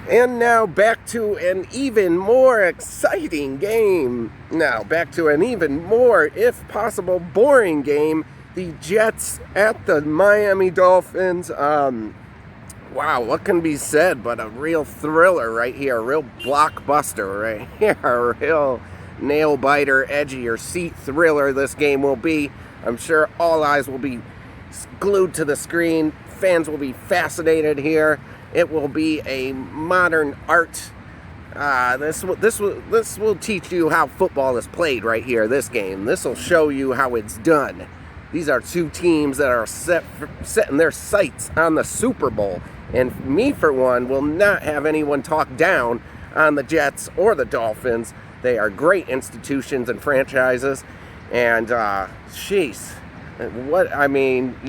And now back to an even more exciting game. Now back to an even more, if possible, boring game. The Jets at the Miami Dolphins. Wow, what can be said but a real thriller right here, a real blockbuster right here, a real nail-biter, edge-of-your-seat thriller this game will be. I'm sure all eyes will be glued to the screen. Fans will be fascinated here. It will be a modern art. This will teach you how football is played right here. This game. This will show you how it's done. These are two teams that are setting their sights on the Super Bowl. And me, for one, will not have anyone talk down on the Jets or the Dolphins. They are great institutions and franchises. And, jeez,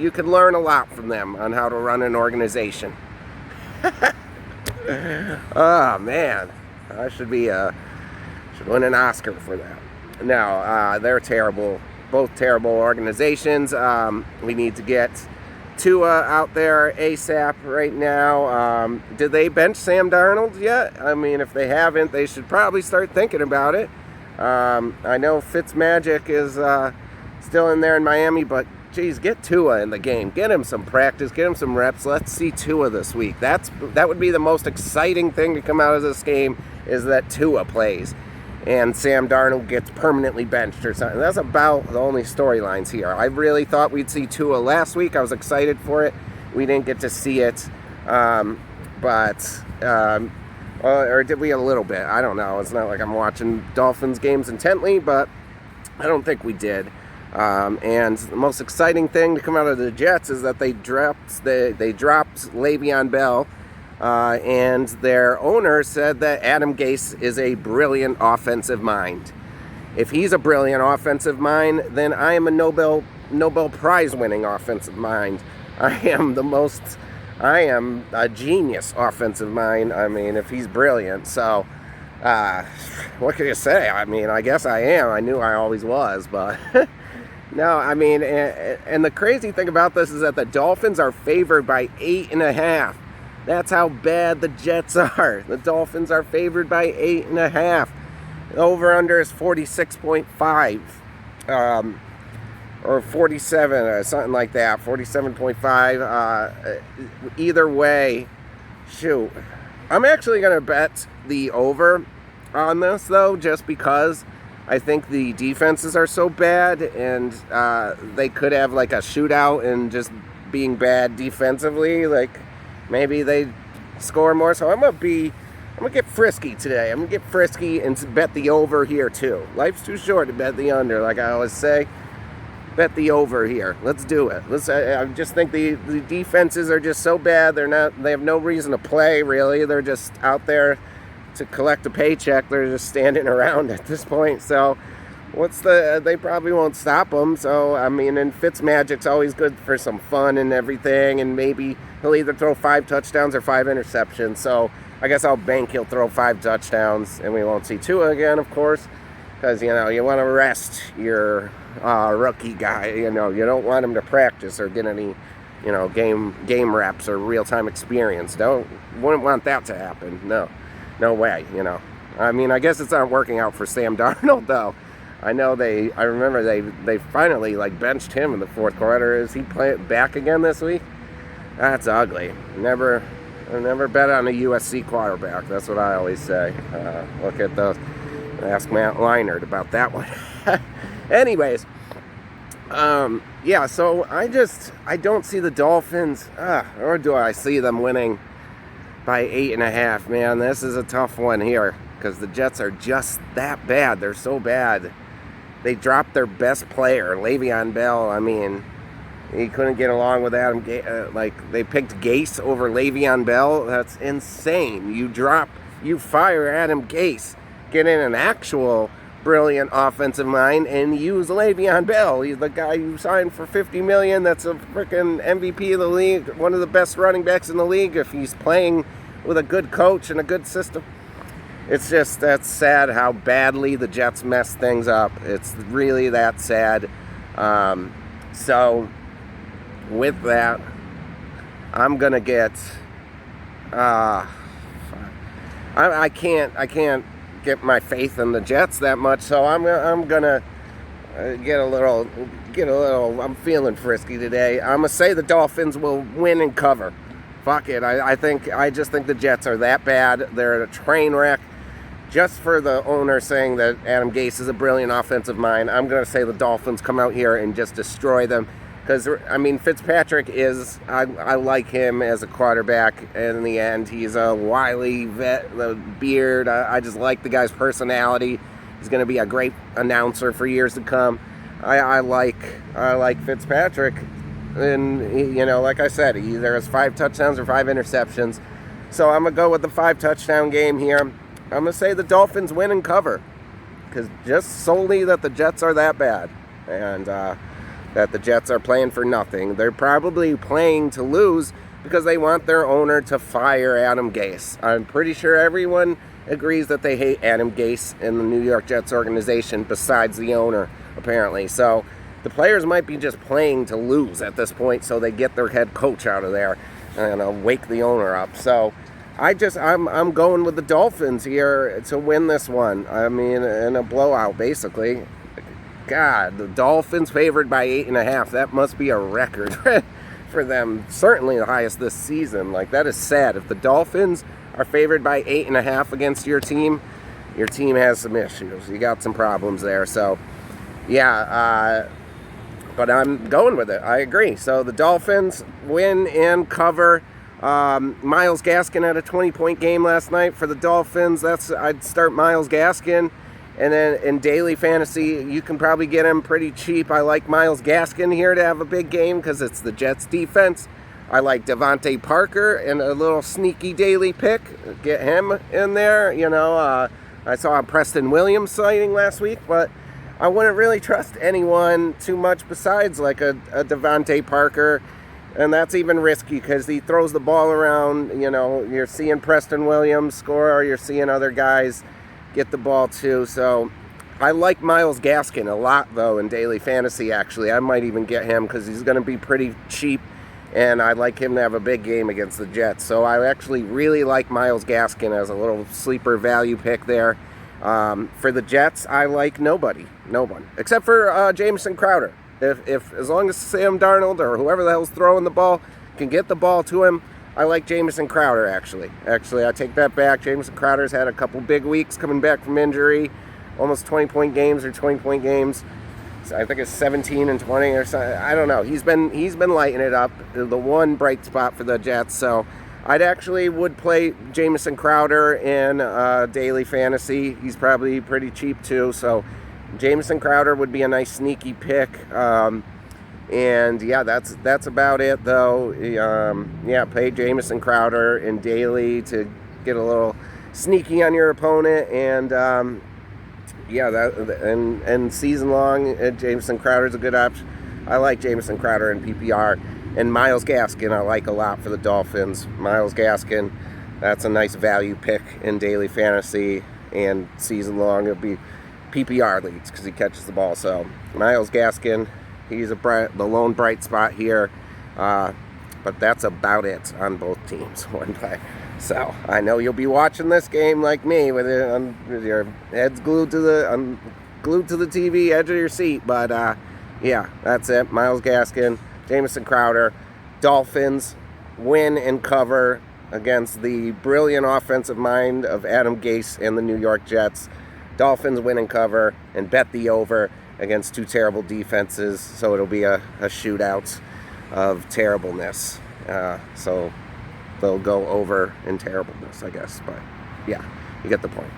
you can learn a lot from them on how to run an organization. Oh man, I should win an Oscar for that. Now, they're terrible, both terrible organizations. We need to get Tua out there ASAP right now. Did they bench Sam Darnold yet? I mean, if they haven't, they should probably start thinking about it. I know Fitzmagic is still in there in Miami, but geez, get Tua in the game. Get him some practice. Get him some reps. Let's see Tua this week. That would be the most exciting thing to come out of this game, is that Tua plays and Sam Darnold gets permanently benched or something. That's about the only storylines here. I really thought we'd see Tua last week. I was excited for it. We didn't get to see it, or did we a little bit? I don't know. It's not like I'm watching Dolphins games intently, but I don't think we did. And the most exciting thing to come out of the Jets is that they dropped Le'Veon Bell, and their owner said that Adam Gase is a brilliant offensive mind. If he's a brilliant offensive mind, then I am a Nobel Prize winning offensive mind. I am a genius offensive mind. I mean, if he's brilliant, so what can you say? I mean, I guess I am. I knew I always was, but. No, I mean, and the crazy thing about this is that the Dolphins are favored by 8.5. That's how bad the Jets are. The Dolphins are favored by 8.5. Over-under is 46.5, or 47, or something like that, 47.5. Either way, shoot. I'm actually going to bet the over on this, though, just because I think the defenses are so bad, and they could have like a shootout and just being bad defensively. Like maybe they score more. So I'm gonna get frisky today. I'm gonna get frisky and bet the over here too. Life's too short to bet the under, like I always say. Bet the over here. Let's do it. I just think the defenses are just so bad. They have no reason to play really. They're just out there to collect a paycheck. They're just standing around at this point. So they probably won't stop them. So I mean, and Fitzmagic's always good for some fun and everything, and maybe he'll either throw 5 touchdowns or 5 interceptions. So I guess I'll bank he'll throw 5 touchdowns, and we won't see Tua again, of course, because you want to rest your rookie guy. You don't want him to practice or get any game reps or real-time experience. Wouldn't want that to happen. No way, I mean, I guess it's not working out for Sam Darnold, though. I remember they finally, benched him in the fourth quarter. Is he back again this week? That's ugly. Never bet on a USC quarterback. That's what I always say. Look at those. Ask Matt Leinart about that one. Anyways, so I don't see the Dolphins, or do I see them winning by 8.5, man. This is a tough one here because the Jets are just that bad. They're so bad. They dropped their best player, Le'Veon Bell. I mean, he couldn't get along with Adam Gase. They picked Gase over Le'Veon Bell. That's insane. You fire Adam Gase, get in an actual brilliant offensive mind, and use Le'Veon Bell. He's the guy you signed for $50 million. That's a freaking MVP of the league, one of the best running backs in the league if he's playing with a good coach and a good system. That's sad how badly the Jets mess things up. It's really that sad. So with that, I'm gonna get I can't get my faith in the Jets that much, so I'm gonna get a little. I'm feeling frisky today. I'm gonna say the Dolphins will win and cover. Fuck it. I just think the Jets are that bad. They're a train wreck. Just for the owner saying that Adam Gase is a brilliant offensive mind, I'm going to say the Dolphins come out here and just destroy them. Because, I mean, Fitzpatrick is, I like him as a quarterback. In the end, he's a wily vet, the beard. I just like the guy's personality. He's going to be a great announcer for years to come. I like Fitzpatrick. And, you know, like I said, he either has 5 touchdowns or 5 interceptions. So I'm going to go with the 5-touchdown game here. I'm going to say the Dolphins win and cover, because just solely that the Jets are that bad, and that the Jets are playing for nothing. They're probably playing to lose because they want their owner to fire Adam Gase. I'm pretty sure everyone agrees that they hate Adam Gase in the New York Jets organization besides the owner, apparently. So the players might be just playing to lose at this point so they get their head coach out of there and wake the owner up. So I'm going with the Dolphins here to win this one. I mean, in a blowout, basically. God, the Dolphins favored by 8.5. That must be a record for them. Certainly the highest this season. Like, that is sad. If the Dolphins are favored by 8.5 against your team has some issues. You got some problems there. So, yeah, but I'm going with it. I agree. So the Dolphins win and cover. Myles Gaskin had a 20-point game last night for the Dolphins. I'd start Myles Gaskin. And then in daily fantasy, you can probably get him pretty cheap. I like Myles Gaskin here to have a big game because it's the Jets defense. I like Devontae Parker in a little sneaky daily pick. Get him in there. You know, I saw a Preston Williams sighting last week, but I wouldn't really trust anyone too much besides like a Devontae Parker. And that's even risky because he throws the ball around. You know, you're seeing Preston Williams score, or you're seeing other guys get the ball too. So I like Myles Gaskin a lot, though, in daily fantasy, actually. I might even get him because he's going to be pretty cheap, and I'd like him to have a big game against the Jets. So I actually really like Myles Gaskin as a little sleeper value pick there. For the Jets, I like no one, except for Jamison Crowder. If as long as Sam Darnold or whoever the hell's throwing the ball can get the ball to him, I like Jamison Crowder, actually. Actually, I take that back. Jamison Crowder's had a couple big weeks coming back from injury, almost 20-point games or 20-point games. So I think it's 17 and 20 or something. I don't know. He's been lighting it up. The one bright spot for the Jets. So I'd actually would play Jamison Crowder in daily fantasy. He's probably pretty cheap too. So Jamison Crowder would be a nice sneaky pick. And yeah, that's about it though. Yeah, play Jamison Crowder in daily to get a little sneaky on your opponent, and yeah, and season long, Jamison Crowder's a good option. I like Jamison Crowder in PPR, and Myles Gaskin I like a lot for the Dolphins. Myles Gaskin, that's a nice value pick in daily fantasy, and season long it'll be PPR leagues because he catches the ball. So Myles Gaskin, he's the lone bright spot here, but that's about it on both teams. One play. So I know you'll be watching this game like me with your heads glued to the TV, edge of your seat. But yeah, that's it. Myles Gaskin, Jamison Crowder, Dolphins win and cover against the brilliant offensive mind of Adam Gase and the New York Jets. Dolphins win and cover, and bet the over against two terrible defenses, so it'll be a shootout of terribleness. So they'll go over in terribleness, I guess. But yeah, you get the point.